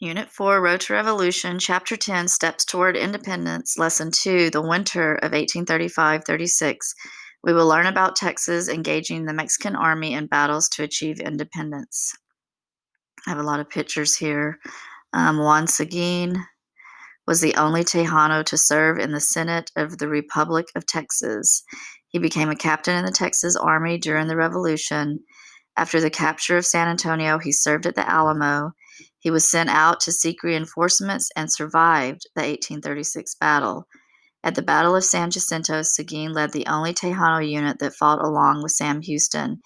Unit 4, Road to Revolution, Chapter 10, Steps Toward Independence, Lesson 2, The Winter of 1835-36. We will learn about Texas engaging the Mexican Army in battles to achieve independence. I have a lot of pictures here. Juan Seguin was the only Tejano to serve in the Senate of the Republic of Texas. He became a captain in the Texas Army during the Revolution. After the capture of San Antonio, he served at the Alamo. He was sent out to seek reinforcements and survived the 1836 battle. At the Battle of San Jacinto, Seguin led the only Tejano unit that fought along with Sam Houston.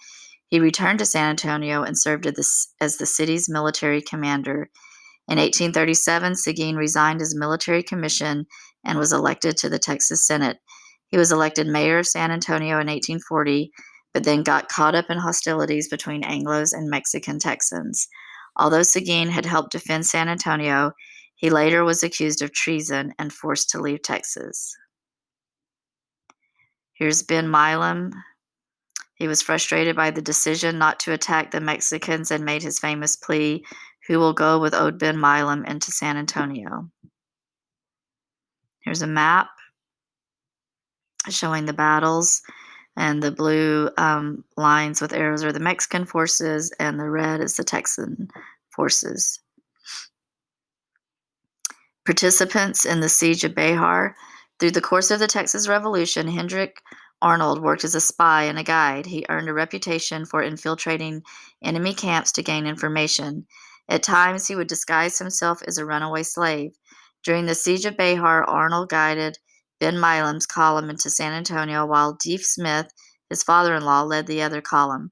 He returned to San Antonio and served as the city's military commander. In 1837, Seguin resigned his military commission and was elected to the Texas Senate. He was elected mayor of San Antonio in 1840, but then got caught up in hostilities between Anglos and Mexican Texans. Although Seguin had helped defend San Antonio, he later was accused of treason and forced to leave Texas. Here's Ben Milam. He was frustrated by the decision not to attack the Mexicans and made his famous plea, "Who will go with Old Ben Milam into San Antonio?" Here's a map showing the battles, and the blue lines with arrows are the Mexican forces, and the red is the Texan forces. Participants in the Siege of Behar. Through the course of the Texas Revolution, Hendrik Arnold worked as a spy and a guide. He earned a reputation for infiltrating enemy camps to gain information. At times, he would disguise himself as a runaway slave. During the Siege of Behar, Arnold guided Ben Milam's column into San Antonio, while Deaf Smith, his father-in-law, led the other column.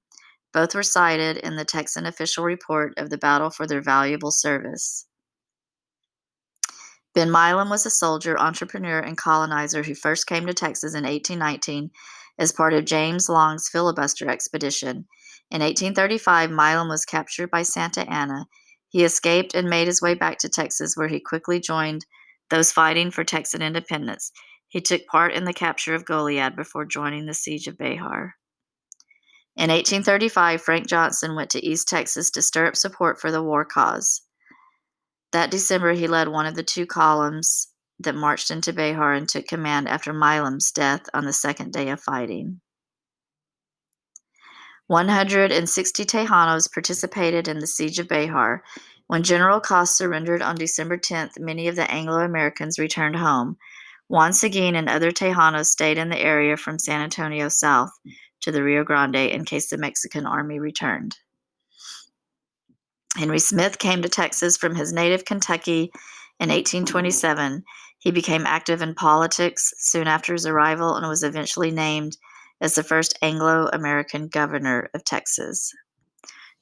Both were cited in the Texan official report of the battle for their valuable service. Ben Milam was a soldier, entrepreneur, and colonizer who first came to Texas in 1819 as part of James Long's filibuster expedition. In 1835, Milam was captured by Santa Anna. He escaped and made his way back to Texas, where he quickly joined those fighting for Texan independence. He took part in the capture of Goliad before joining the Siege of Behar. In 1835, Frank Johnson went to East Texas to stir up support for the war cause. That December, he led one of the two columns that marched into Behar and took command after Milam's death on the second day of fighting. 160 Tejanos participated in the Siege of Behar. When General Cos surrendered on December 10th, many of the Anglo-Americans returned home. Juan Seguin and other Tejanos stayed in the area from San Antonio south to the Rio Grande in case the Mexican army returned. Henry Smith came to Texas from his native Kentucky in 1827. He became active in politics soon after his arrival and was eventually named as the first Anglo-American governor of Texas.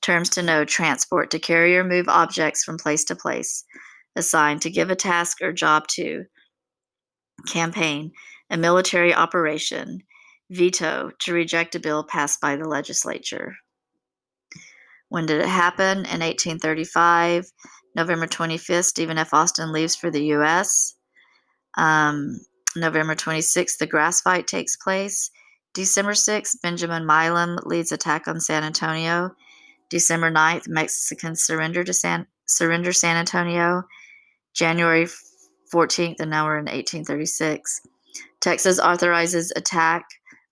Terms to know: transport, to carry or move objects from place to place. Assign, to give a task or job to. Campaign, a military operation. Veto, to reject a bill passed by the legislature. When did it happen? In 1835, November 25th, Stephen F. Austin leaves for the U.S. November 26th, the grass fight takes place. December 6th, Benjamin Milam leads attack on San Antonio. December 9th, Mexicans surrender San Antonio. January 14th, and now we're in 1836. Texas authorizes attack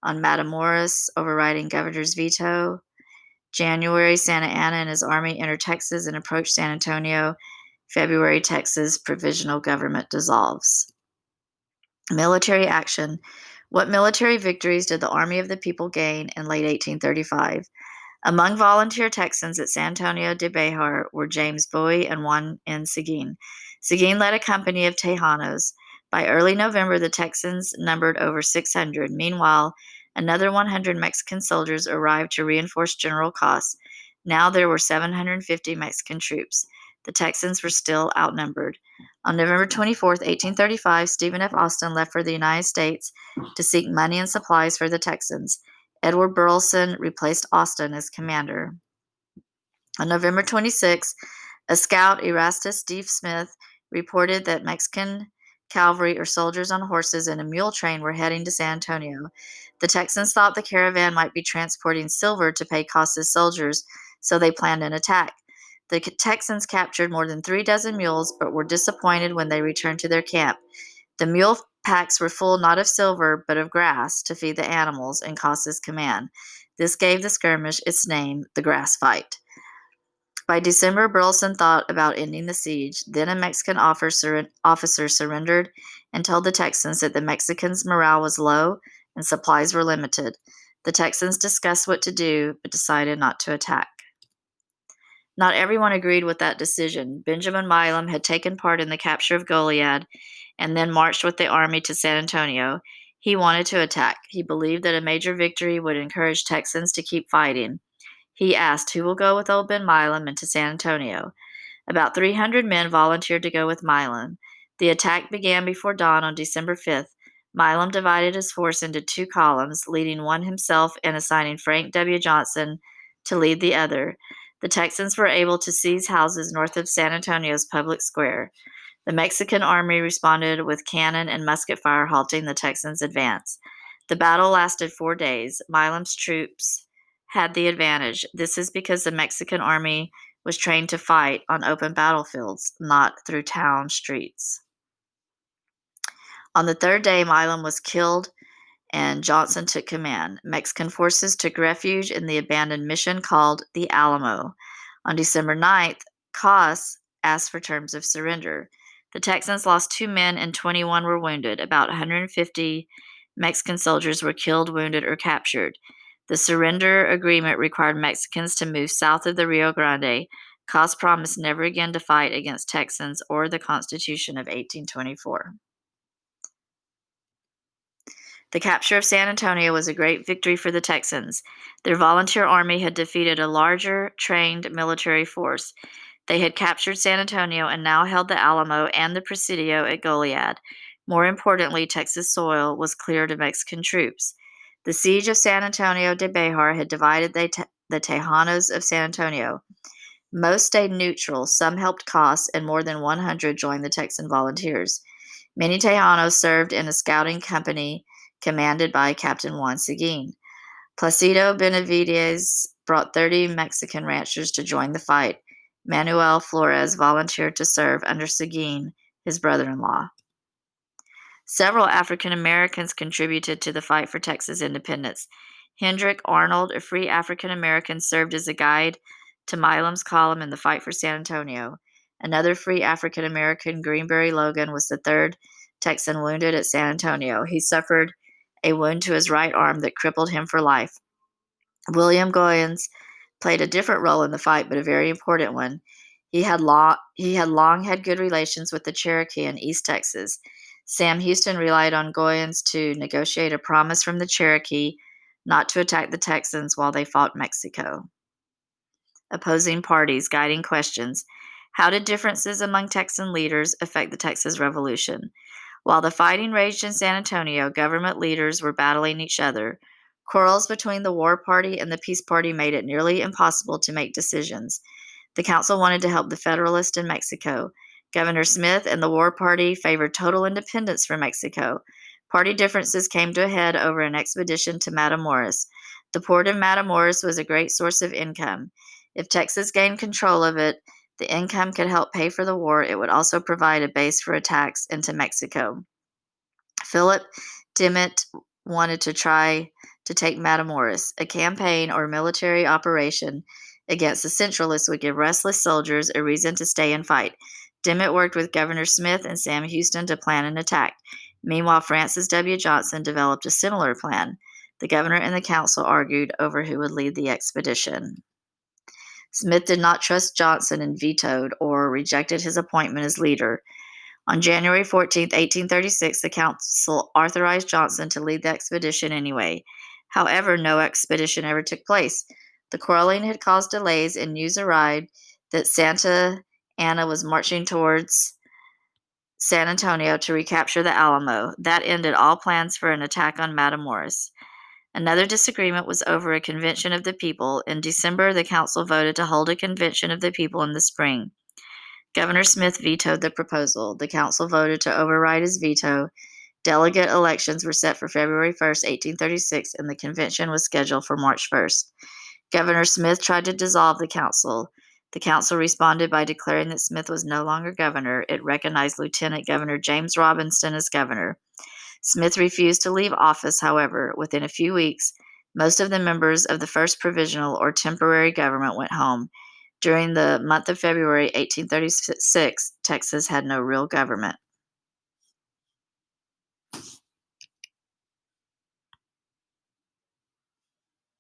on Matamoros, overriding governor's veto. January, Santa Anna and his army enter Texas and approach San Antonio. February, Texas provisional government dissolves. Military action. What military victories did the Army of the People gain in late 1835? Among volunteer Texans at San Antonio de Behar were James Bowie and Juan N. Seguin. Seguin led a company of Tejanos. By early November, the Texans numbered over 600. Meanwhile, another 100 Mexican soldiers arrived to reinforce General Cos. Now there were 750 Mexican troops. The Texans were still outnumbered. On November 24, 1835, Stephen F. Austin left for the United States to seek money and supplies for the Texans. Edward Burleson replaced Austin as commander. On November 26, a scout, Erastus Deaf Smith, reported that Mexican cavalry or soldiers on horses and a mule train were heading to San Antonio. The Texans thought the caravan might be transporting silver to pay Cos's soldiers, so they planned an attack. The Texans captured more than 36 mules, but were disappointed when they returned to their camp. The mule packs were full not of silver, but of grass to feed the animals in Coss's command. This gave the skirmish its name, the Grass Fight. By December, Burleson thought about ending the siege. Then a Mexican officer surrendered and told the Texans that the Mexicans' morale was low and supplies were limited. The Texans discussed what to do, but decided not to attack. Not everyone agreed with that decision. Benjamin Milam had taken part in the capture of Goliad and then marched with the army to San Antonio. He wanted to attack. He believed that a major victory would encourage Texans to keep fighting. He asked, "Who will go with old Ben Milam into San Antonio?" About 300 men volunteered to go with Milam. The attack began before dawn on December 5th. Milam divided his force into 2 columns, leading one himself and assigning Frank W. Johnson to lead the other. The Texans were able to seize houses north of San Antonio's public square. The Mexican army responded with cannon and musket fire, halting the Texans' advance. The battle lasted 4 days. Milam's troops had the advantage. This is because the Mexican army was trained to fight on open battlefields, not through town streets. On the 3rd day, Milam was killed and Johnson took command. Mexican forces took refuge in the abandoned mission called the Alamo. On December 9th, Coss asked for terms of surrender. The Texans lost 2 men and 21 were wounded. About 150 Mexican soldiers were killed, wounded, or captured. The surrender agreement required Mexicans to move south of the Rio Grande. Coss promised never again to fight against Texans or the Constitution of 1824. The capture of San Antonio was a great victory for the Texans. Their volunteer army had defeated a larger, trained military force. They had captured San Antonio and now held the Alamo and the Presidio at Goliad. More importantly, Texas soil was cleared of Mexican troops. The siege of San Antonio de Bejar had divided the Tejanos of San Antonio. Most stayed neutral, some helped Coss, and more than 100 joined the Texan volunteers. Many Tejanos served in a scouting company commanded by Captain Juan Seguin. Placido Benavides brought 30 Mexican ranchers to join the fight. Manuel Flores volunteered to serve under Seguin, his brother-in-law. Several African Americans contributed to the fight for Texas independence. Hendrick Arnold, a free African American, served as a guide to Milam's column in the fight for San Antonio. Another free African American, Greenberry Logan, was the 3rd Texan wounded at San Antonio. He suffered a wound to his right arm that crippled him for life. William Goins played a different role in the fight, but a very important one. He had long had good relations with the Cherokee in East Texas. Sam Houston relied on Goins to negotiate a promise from the Cherokee not to attack the Texans while they fought Mexico. Opposing parties, guiding questions. How did differences among Texan leaders affect the Texas Revolution? While the fighting raged in San Antonio, government leaders were battling each other. Quarrels between the War Party and the Peace Party made it nearly impossible to make decisions. The council wanted to help the Federalists in Mexico. Governor Smith and the War Party favored total independence for Mexico. Party differences came to a head over an expedition to Matamoros. The port of Matamoros was a great source of income. If Texas gained control of it, the income could help pay for the war. It would also provide a base for attacks into Mexico. Philip Dimmitt wanted to try to take Matamoros. A campaign or military operation against the Centralists would give restless soldiers a reason to stay and fight. Dimmitt worked with Governor Smith and Sam Houston to plan an attack. Meanwhile, Francis W. Johnson developed a similar plan. The governor and the council argued over who would lead the expedition. Smith did not trust Johnson and vetoed or rejected his appointment as leader. On January 14, 1836, the council authorized Johnson to lead the expedition anyway. However, no expedition ever took place. The quarreling had caused delays, and news arrived that Santa Anna was marching towards San Antonio to recapture the Alamo. That ended all plans for an attack on Matamoros. Another disagreement was over a convention of the people. In December, the council voted to hold a convention of the people in the spring. Governor Smith vetoed the proposal. The council voted to override his veto. Delegate elections were set for February 1st, 1836, and the convention was scheduled for March 1st. Governor Smith tried to dissolve the council. The council responded by declaring that Smith was no longer governor. It recognized Lieutenant Governor James Robinson as governor. Smith refused to leave office, however. Within a few weeks, most of the members of the first provisional or temporary government went home. During the month of February 1836, Texas had no real government.